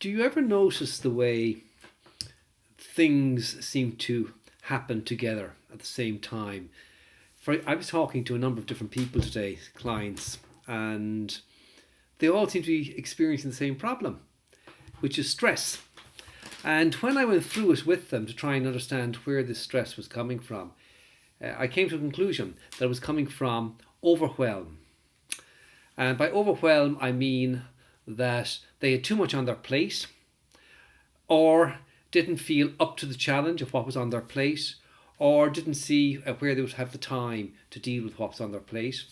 Do you ever notice the way things seem to happen together at the same time? I was talking to a number of different people today, clients, and they all seem to be experiencing the same problem, which is stress. And when I went through it with them to try and understand where this stress was coming from, I came to a conclusion that it was coming from overwhelm. And by overwhelm, I mean that they had too much on their plate, or didn't feel up to the challenge of what was on their plate, or didn't see where they would have the time to deal with what was on their plate,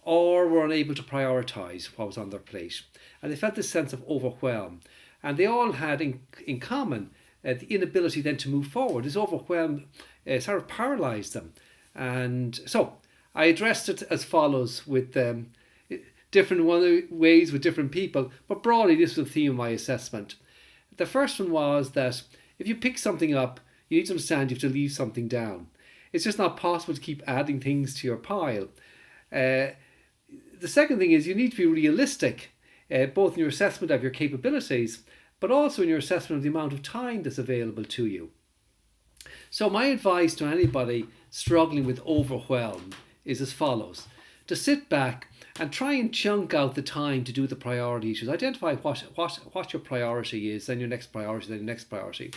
or were unable to prioritise what was on their plate. And they felt this sense of overwhelm. And they all had in common the inability then to move forward. This overwhelm sort of paralysed them. And so I addressed it as follows with different ways with different people, but broadly this was the theme of my assessment. The first one was that if you pick something up, you need to understand you have to leave something down. It's just not possible to keep adding things to your pile. The second thing is you need to be realistic, both in your assessment of your capabilities, but also in your assessment of the amount of time that's available to you. So my advice to anybody struggling with overwhelm is as follows: to sit back and try and chunk out the time to do the priority issues. Identify what your priority is, then your next priority, then your next priority.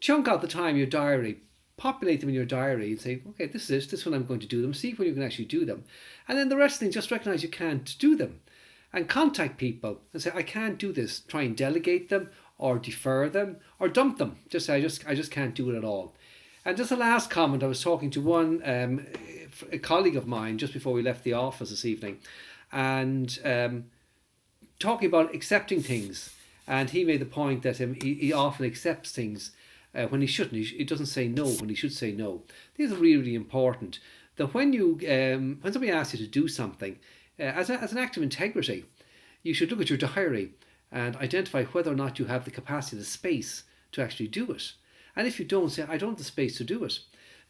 Chunk out the time in your diary, populate them in your diary and say, okay, this is it, this is when I'm going to do them, see when you can actually do them. And then the rest of the things, just recognize you can't do them. And contact people and say, I can't do this. Try and delegate them or defer them or dump them. Just say, I just can't do it at all. And just a last comment, I was talking to one a colleague of mine just before we left the office this evening, and talking about accepting things. And he made the point that he often accepts things when he shouldn't. He doesn't say no when he should say no. These are really, really important. That when somebody asks you to do something, as an act of integrity, you should look at your diary and identify whether or not you have the capacity, the space to actually do it. And if you don't, say, I don't have the space to do it.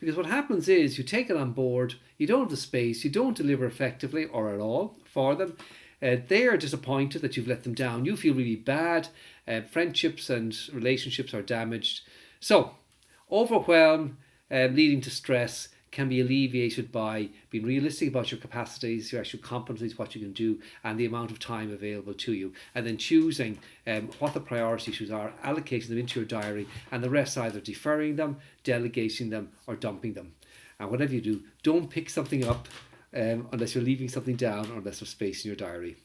Because what happens is you take it on board, you don't have the space, you don't deliver effectively or at all for them. They are disappointed that you've let them down. You feel really bad. Friendships and relationships are damaged. So, overwhelm leading to stress can be alleviated by being realistic about your capacities, your actual competencies, what you can do, and the amount of time available to you. And then choosing what the priority issues are, allocating them into your diary, and the rest either deferring them, delegating them, or dumping them. And whatever you do, don't pick something up unless you're leaving something down or unless there's space in your diary.